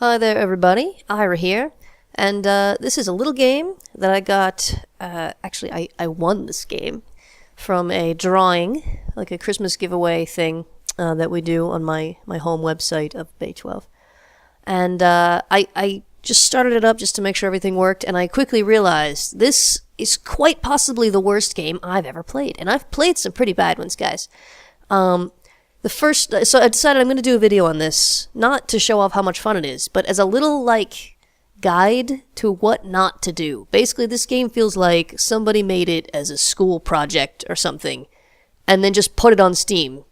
Hi there, everybody. Ira here. And this is a little game that I got. Actually, I won this game from a drawing, like a Christmas giveaway thing that we do on my home website of Bay 12. And I just started it up just to make sure everything worked, and I quickly realized this is quite possibly the worst game I've ever played. And I've played some pretty bad ones, guys. So I decided I'm going to do a video on this, not to show off how much fun it is, but as a little, guide to what not to do. Basically, this game feels like somebody made it as a school project or something, and then just put it on Steam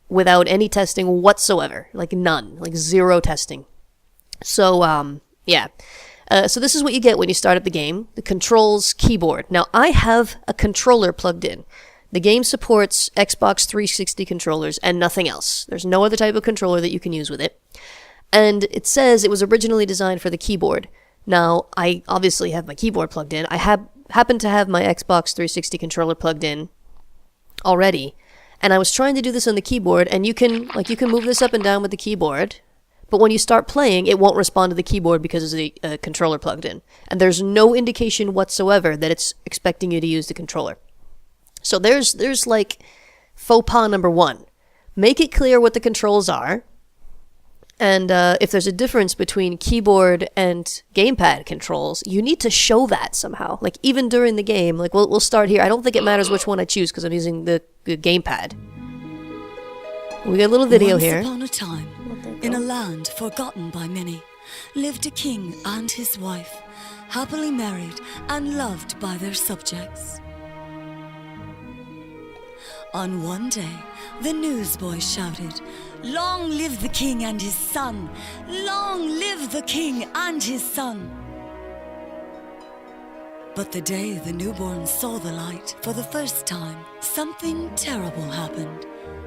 without any testing whatsoever. None. Zero testing. So, yeah. So this is what you get when you start up the game. The controls keyboard. Now, I have a controller plugged in. The game supports Xbox 360 controllers and nothing else. There's no other type of controller that you can use with it. And it says it was originally designed for the keyboard. Now, I obviously have my keyboard plugged in. I happen to have my Xbox 360 controller plugged in already. And I was trying to do this on the keyboard, and you can move this up and down with the keyboard. But when you start playing, it won't respond to the keyboard because there's a controller plugged in. And there's no indication whatsoever that it's expecting you to use the controller. So there's faux pas number one. Make it clear what the controls are. And if there's a difference between keyboard and gamepad controls, you need to show that somehow. Even during the game, we'll start here. I don't think it matters which one I choose because I'm using the gamepad. We got a little video here. Once upon a time, in a land forgotten by many, lived a king and his wife, happily married and loved by their subjects. On one day, the newsboy shouted, "Long live the king and his son! Long live the king and his son!" But the day the newborn saw the light for the first time, something terrible happened.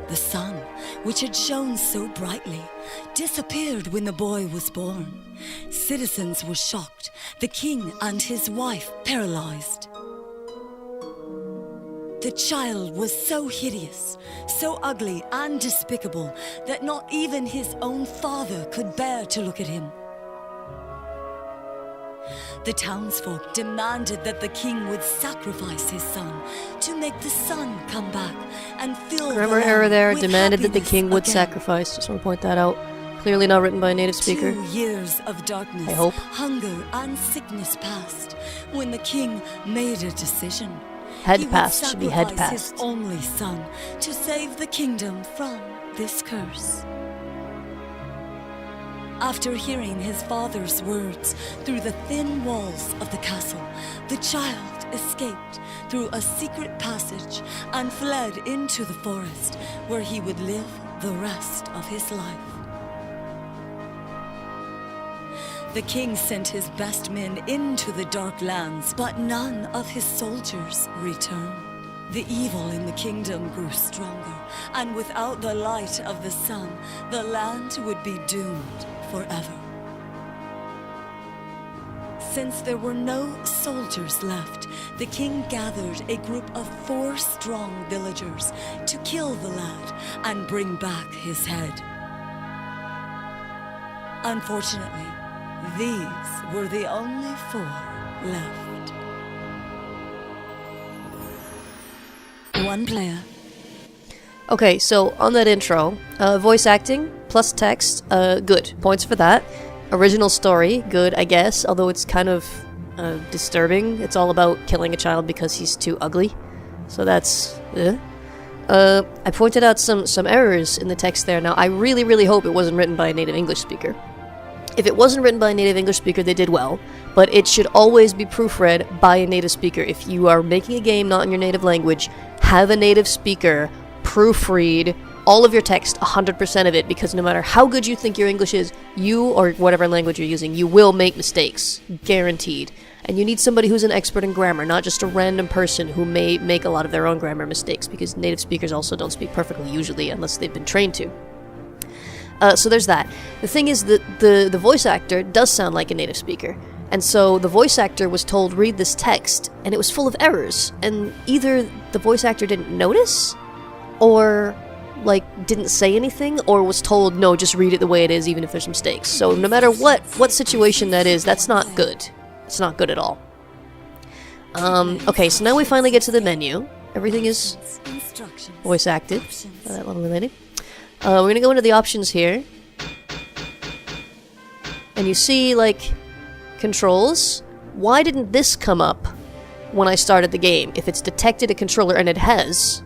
The sun, which had shone so brightly, disappeared when the boy was born. Citizens were shocked, the king and his wife paralyzed. The child was so hideous, so ugly and despicable that not even his own father could bear to look at him. The townsfolk demanded that the king would sacrifice his son to make the sun come back and fill Grammar the error land there. with Demanded that the happiness king would again. sacrifice. Just want to point that out. Clearly not written by a native speaker. 2 years of darkness, I hope. hunger and sickness passed when the king made a decision. Head He would passed. Should be head sacrifice passed. his only son to save the kingdom from this curse. After hearing his father's words through the thin walls of the castle, the child escaped through a secret passage and fled into the forest, where he would live the rest of his life. The king sent his best men into the dark lands, but none of his soldiers returned. The evil in the kingdom grew stronger, and without the light of the sun, the land would be doomed forever. Since there were no soldiers left, the king gathered a group of 4 strong villagers to kill the lad and bring back his head. Unfortunately, these were the only 4 left. One player. Okay, so on that intro, voice acting plus text, good. Points for that. Original story, good, I guess, although it's kind of disturbing. It's all about killing a child because he's too ugly. So that's... I pointed out some errors in the text there. Now, I really, really hope it wasn't written by a native English speaker. If it wasn't written by a native English speaker, they did well, but it should always be proofread by a native speaker. If you are making a game not in your native language, have a native speaker proofread all of your text, 100% of it, because no matter how good you think your English is, you, or whatever language you're using, you will make mistakes. Guaranteed. And you need somebody who's an expert in grammar, not just a random person who may make a lot of their own grammar mistakes, because native speakers also don't speak perfectly usually, unless they've been trained to. So there's that. The thing is that the voice actor does sound like a native speaker. And so the voice actor was told, read this text, and it was full of errors. And either the voice actor didn't notice, or like, didn't say anything or was told, no, just read it the way it is even if there's mistakes. So no matter what situation that is, that's not good. It's not good at all. Okay, so now we finally get to the menu. Everything is voice acted by that lovely lady. We're gonna go into the options here. And you see, like, controls. Why didn't this come up when I started the game? If it's detected a controller, and it has,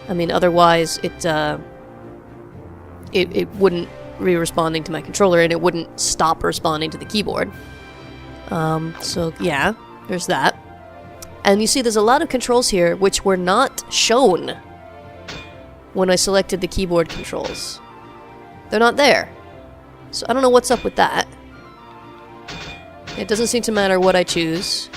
I mean, otherwise it wouldn't be responding to my controller, and it wouldn't stop responding to the keyboard. So yeah, there's that. And you see there's a lot of controls here which were not shown when I selected the keyboard controls. They're not there. So I don't know what's up with that. It doesn't seem to matter what I choose.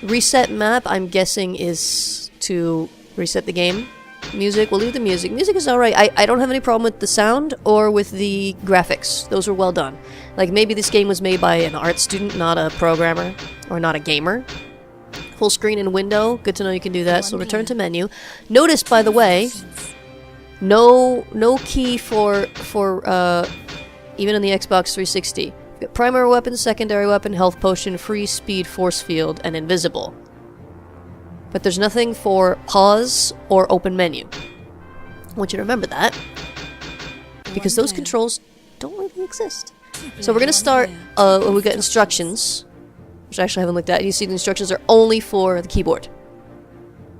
Reset map, I'm guessing, is to reset the game. Music, we'll leave the music. Music is alright. I don't have any problem with the sound or with the graphics. Those were well done. Like, maybe this game was made by an art student, not a programmer, or not a gamer. Full screen and window, good to know you can do that. So return to menu. Notice, by the way, no key for even on the Xbox 360. You've got primary weapon, secondary weapon, health potion, free speed, force field, and invisible. But there's nothing for pause or open menu. I want you to remember that, because those controls don't really exist. So we're gonna start when we get instructions, which I actually haven't looked at. You see the instructions are only for the keyboard.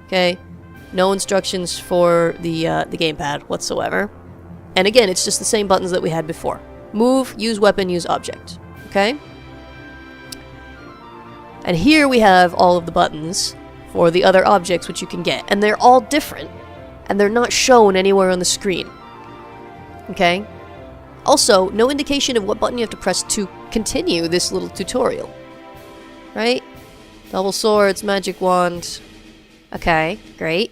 Okay? No instructions for the gamepad whatsoever. And again, it's just the same buttons that we had before. Move, use weapon, use object. Okay? And here we have all of the buttons for the other objects which you can get. And they're all different. And they're not shown anywhere on the screen. Okay? Also, no indication of what button you have to press to continue this little tutorial. Right? Double swords, magic wand. Okay, great.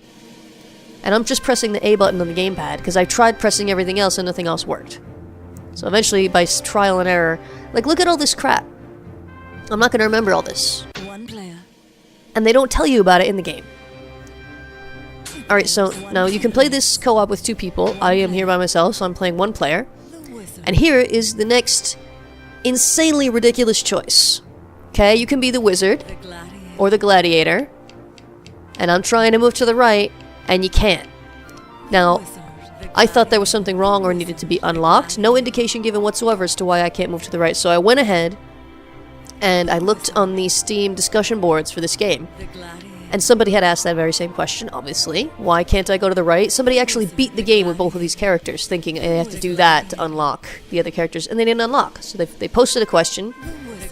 And I'm just pressing the A button on the gamepad, because I tried pressing everything else and nothing else worked. So eventually, by trial and error, like, look at all this crap. I'm not going to remember all this. One player. And they don't tell you about it in the game. Alright, so now you can play this co-op with 2 people. I am here by myself, so I'm playing 1 player. And here is the next insanely ridiculous choice. Okay, you can be the wizard or the gladiator. And I'm trying to move to the right, and you can't. Now, I thought there was something wrong or needed to be unlocked. No indication given whatsoever as to why I can't move to the right. So I went ahead and I looked on the Steam discussion boards for this game. And somebody had asked that very same question, obviously. Why can't I go to the right? Somebody actually beat the game with both of these characters, thinking they have to do that to unlock the other characters, and they didn't unlock. So they posted a question.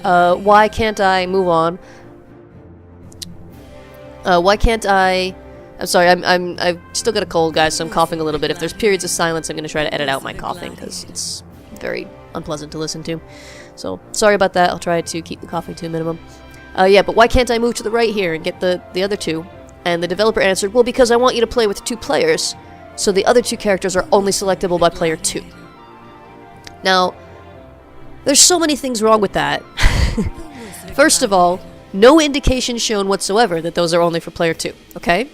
Why can't I move on? Why can't I... I'm sorry, I've still got a cold, guys, so I'm coughing a little bit. If there's periods of silence, I'm going to try to edit out my coughing, because it's very unpleasant to listen to. So, sorry about that. I'll try to keep the coughing to a minimum. Yeah, but why can't I move to the right here and get the other 2? And the developer answered, well, because I want you to play with 2 players, so the other 2 characters are only selectable by player 2. Now, there's so many things wrong with that. First of all, no indication shown whatsoever that those are only for player 2, okay?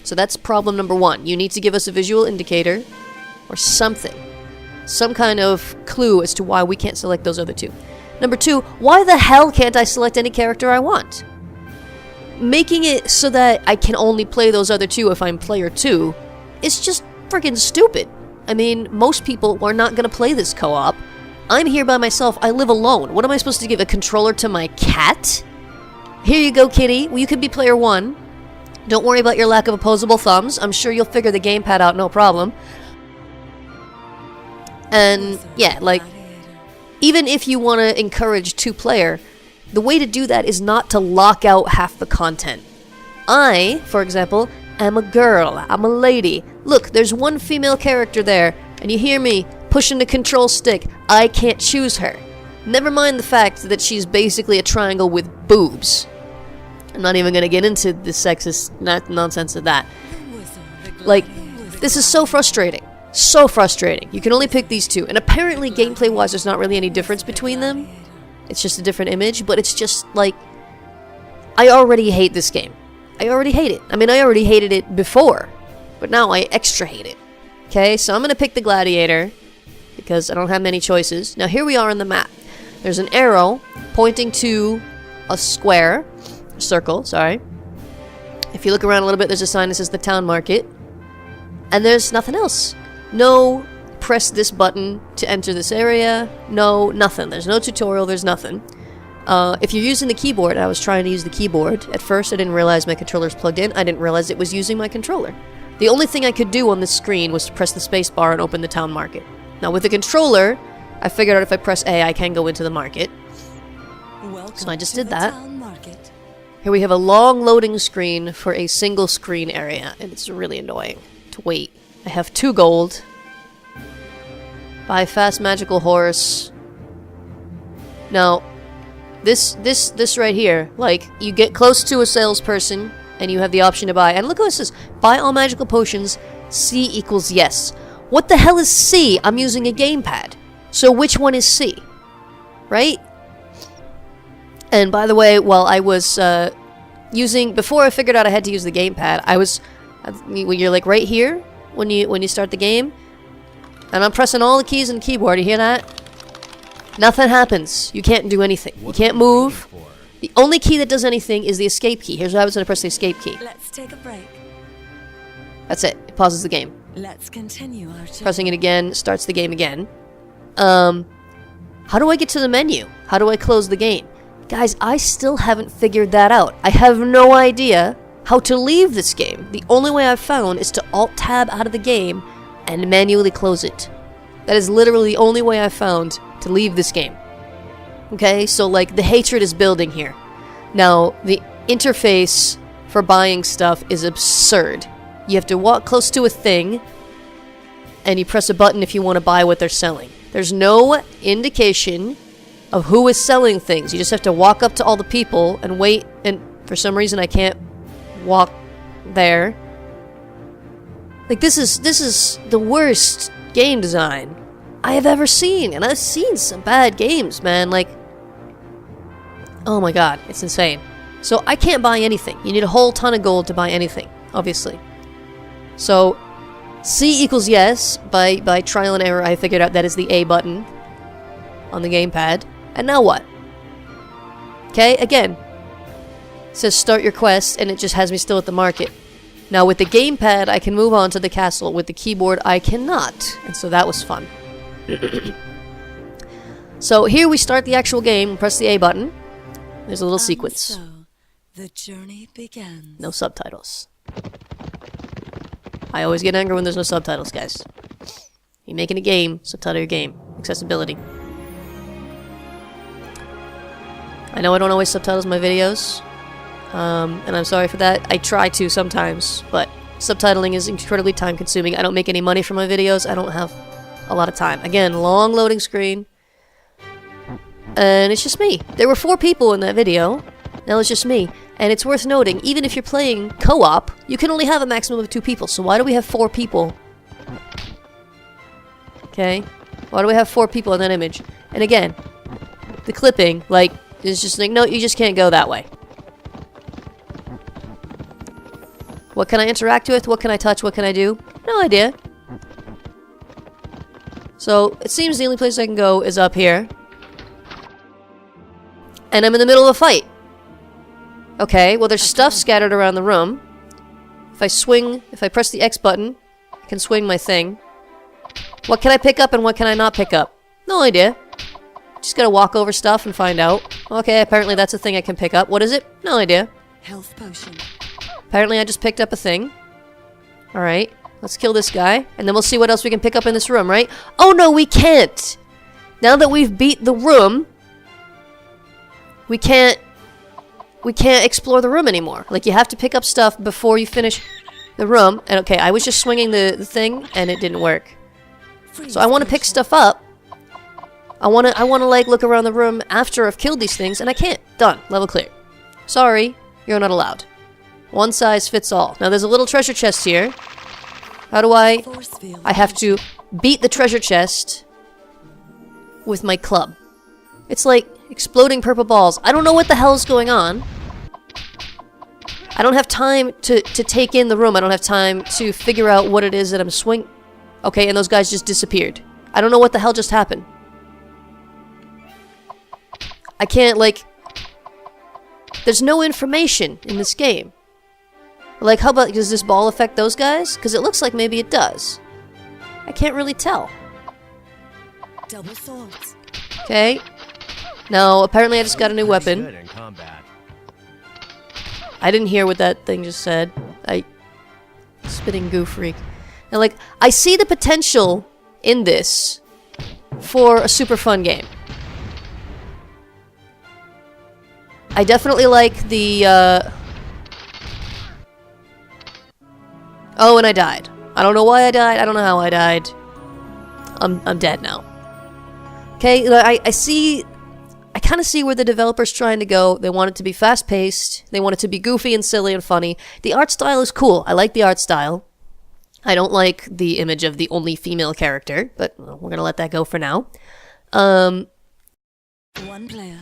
So that's problem number 1. You need to give us a visual indicator, or something. Some kind of clue as to why we can't select those other 2. Number 2, why the hell can't I select any character I want? Making it so that I can only play those other 2 if I'm player 2 is just freaking stupid. I mean, most people are not going to play this co-op. I'm here by myself. I live alone. What am I supposed to give, a controller to my cat? Here you go, kitty. Well, you could be player 1. Don't worry about your lack of opposable thumbs. I'm sure you'll figure the gamepad out, no problem. And, yeah, like, even if you want to encourage 2-player, the way to do that is not to lock out half the content. I, for example, am a girl. I'm a lady. Look, there's 1 female character there, and you hear me pushing the control stick. I can't choose her. Never mind the fact that she's basically a triangle with boobs. I'm not even going to get into the sexist nonsense of that. Like, this is so frustrating. So frustrating. You can only pick these 2. And apparently, gameplay-wise, there's not really any difference between them. It's just a different image. But it's just, like... I already hate this game. I already hate it. I mean, I already hated it before. but now I extra hate it. Okay, so I'm gonna pick the gladiator because I don't have many choices. Now here we are on the map. There's an arrow pointing to a square, a circle, sorry. If you look around a little bit, there's a sign that says the town market. And there's nothing else. No press this button to enter this area. No, nothing. There's no tutorial, there's nothing. If you're using the keyboard, I was trying to use the keyboard. At first, I didn't realize my controller's plugged in. I didn't realize it was using my controller. The only thing I could do on this screen was to press the space bar and open the town market. Now, with the controller, I figured out if I press A, I can go into the market. So I just did that. Here we have a long loading screen for a single screen area, and it's really annoying to wait. I have 2 gold. Buy fast magical horse. Now, this right here, like, you get close to a salesperson, and you have the option to buy. And look what it says. Buy all magical potions. C equals yes. What the hell is C? I'm using a gamepad. So which one is C? Right? And by the way, while I was before I figured out I had to use the gamepad, when you're like right here, when you start the game, and I'm pressing all the keys on the keyboard, you hear that? Nothing happens. You can't do anything. You can't move. The only key that does anything is the escape key. Here's what happens when I press the escape key. Let's take a break. That's it. It pauses the game. Let's continue our journey. Pressing it again starts the game again. How do I get to the menu? How do I close the game? Guys, I still haven't figured that out. I have no idea how to leave this game. The only way I've found is to Alt-Tab out of the game and manually close it. That is literally the only way I've found to leave this game. Okay, so like the hatred is building here. Now, the interface for buying stuff is absurd. You have to walk close to a thing, and you press a button if you want to buy what they're selling. There's no indication of who is selling things. You just have to walk up to all the people and wait, and for some reason I can't walk there. Like, this is the worst game design I have ever seen, and I've seen some bad games, man. Like, oh my god, it's insane. So I can't buy anything. You need a whole ton of gold to buy anything, obviously. So C equals yes. By trial and error, I figured out that is the A button on the gamepad. And now what? Okay, again, it says start your quest, and it just has me still at the market. Now with the gamepad, I can move on to the castle. With the keyboard, I cannot. And so that was fun. So here we start the actual game. Press the A button. There's a little sequence. So, the journey begins. No subtitles. I always get angry when there's no subtitles, guys. You're making a game, subtitle your game. Accessibility. I know I don't always subtitles my videos, and I'm sorry for that. I try to sometimes, but subtitling is incredibly time consuming. I don't make any money from my videos. I don't have a lot of time. Again, long loading screen. And it's just me. There were 4 people in that video. Now it's just me. And it's worth noting, even if you're playing co-op, you can only have a maximum of 2 people. So why do we have 4 people? Okay? Why do we have 4 people in that image? And again, the clipping, like, is just like, no, you just can't go that way. What can I interact with? What can I touch? What can I do? No idea. So, it seems the only place I can go is up here. And I'm in the middle of a fight. Okay, well there's stuff scattered around the room. If I press the X button, I can swing my thing. What can I pick up and what can I not pick up? No idea. Just gotta walk over stuff and find out. Okay, apparently that's a thing I can pick up. What is it? No idea. Health potion. Apparently I just picked up a thing. Alright, let's kill this guy, and then we'll see what else we can pick up in this room, right? Oh no, we can't! Now that we've beat the room, we can't explore the room anymore. Like, you have to pick up stuff before you finish the room. And okay, I was just swinging the thing, and it didn't work. So I want to pick stuff up. I want to like look around the room after I've killed these things, and I can't. Done. Level clear. Sorry, you're not allowed. One size fits all. Now there's a little treasure chest here. How do I have to beat the treasure chest with my club. It's like exploding purple balls. I don't know what the hell is going on. I don't have time to take in the room. I don't have time to figure out what it is that I'm Okay, and those guys just disappeared. I don't know what the hell just happened. I can't, like... There's no information in this game. Like, how about, does this ball affect those guys? Because it looks like maybe it does. I can't really tell. Double swords. Okay. Now, apparently I just got a new weapon. I didn't hear what that thing just said. Spitting goo freak. And, like, I see the potential in this for a super fun game. I definitely like the, Oh, and I died. I don't know why I died. I don't know how I died. I'm dead now. Okay, I see... I kind of see where the developer's trying to go. They want it to be fast-paced. They want it to be goofy and silly and funny. The art style is cool. I like the art style. I don't like the image of the only female character, but we're gonna let that go for now. One player.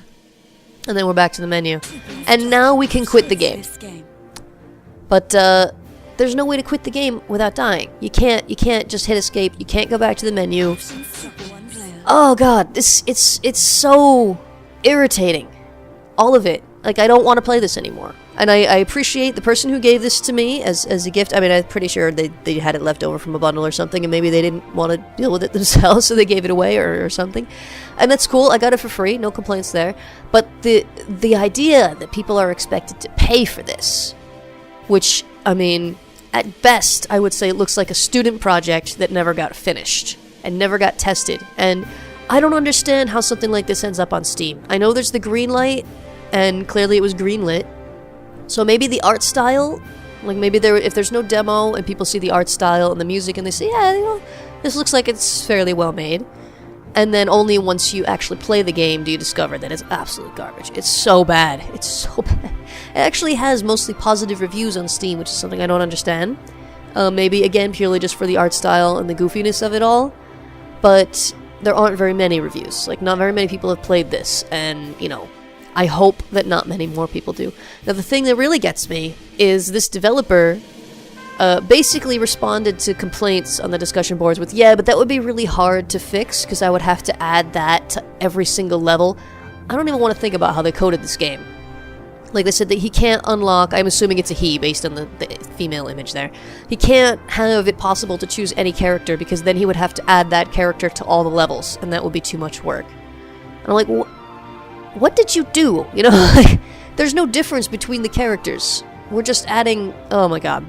And then we're back to the menu. And now we can quit the game. But, there's no way to quit the game without dying. You can't just hit escape. You can't go back to the menu. Oh god, it's so irritating. All of it. Like, I don't want to play this anymore. And I appreciate the person who gave this to me as a gift. I mean, I'm pretty sure they had it left over from a bundle or something, and maybe they didn't want to deal with it themselves, so they gave it away or something. And that's cool. I got it for free. No complaints there. But the idea that people are expected to pay for this, which, I mean, at best, I would say it looks like a student project that never got finished and never got tested. And I don't understand how something like this ends up on Steam. I know there's the green light, and clearly it was greenlit. So maybe the art style, like maybe if there's no demo and people see the art style and the music and they say, yeah, you know, this looks like it's fairly well made. And then only once you actually play the game do you discover that it's absolute garbage. It's so bad. It's so bad. It actually has mostly positive reviews on Steam, which is something I don't understand. Maybe, again, purely just for the art style and the goofiness of it all. But there aren't very many reviews. Like, not very many people have played this, and, you know, I hope that not many more people do. Now, the thing that really gets me is this developer basically responded to complaints on the discussion boards with, yeah, but that would be really hard to fix because I would have to add that to every single level. I don't even want to think about how they coded this game. Like, they said that he can't unlock, I'm assuming it's a he based on the female image there. He can't have it possible to choose any character because then he would have to add that character to all the levels, and that would be too much work. And I'm like, what did you do? You know, like, there's no difference between the characters. We're just adding, oh my god.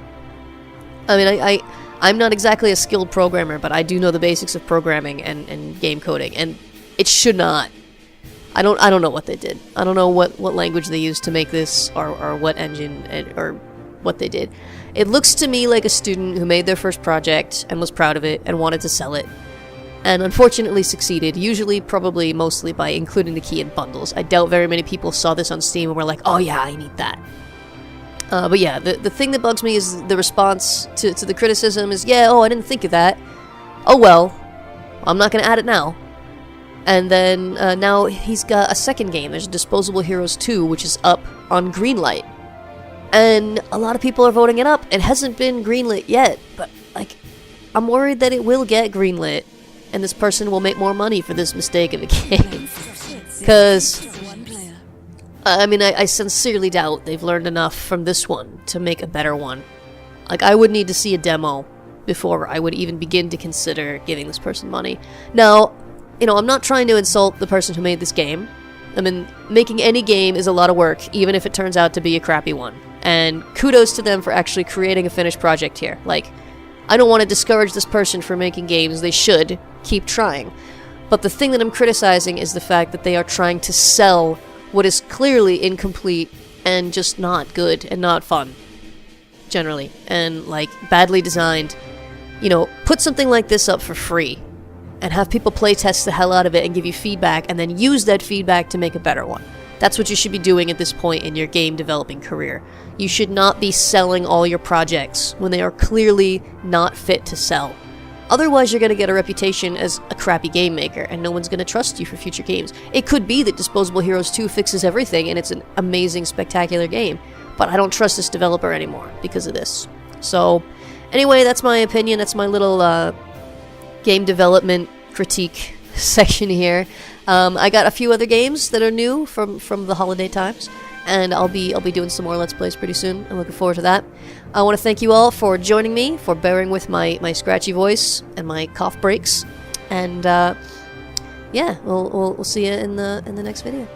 I mean, I'm not exactly a skilled programmer, but I do know the basics of programming and game coding, and it should not. I don't know what they did. I don't know what language they used to make this, or what engine, or what they did. It looks to me like a student who made their first project and was proud of it and wanted to sell it. And unfortunately succeeded, usually probably mostly by including the key in bundles. I doubt very many people saw this on Steam and were like, oh yeah, I need that. But yeah, the thing that bugs me is the response to the criticism is, yeah, oh, I didn't think of that. Oh well, I'm not going to add it now. And then now he's got a second game. There's Disposable Heroes 2, which is up on Greenlight. And a lot of people are voting it up. It hasn't been greenlit yet, but like, I'm worried that it will get greenlit. And this person will make more money for this mistake of a game. Because, I mean, I sincerely doubt they've learned enough from this one to make a better one. Like, I would need to see a demo before I would even begin to consider giving this person money. Now, you know, I'm not trying to insult the person who made this game. I mean, making any game is a lot of work, even if it turns out to be a crappy one. And kudos to them for actually creating a finished project here. Like, I don't want to discourage this person for making games. They should keep trying. But the thing that I'm criticizing is the fact that they are trying to sell what is clearly incomplete and just not good and not fun, generally, and like badly designed. You know, put something like this up for free and have people play test the hell out of it and give you feedback, and then use that feedback to make a better one. That's what you should be doing at this point in your game developing career. You should not be selling all your projects when they are clearly not fit to sell. Otherwise, you're going to get a reputation as a crappy game maker, and no one's going to trust you for future games. It could be that Disposable Heroes 2 fixes everything, and it's an amazing, spectacular game. but I don't trust this developer anymore because of this. So, anyway, that's my opinion. That's my little game development critique section here. I got a few other games that are new from the holiday times, and I'll be doing some more Let's Plays pretty soon. I'm looking forward to that. I want to thank you all for joining me, for bearing with my scratchy voice and my cough breaks, and yeah, we'll see you in the next video.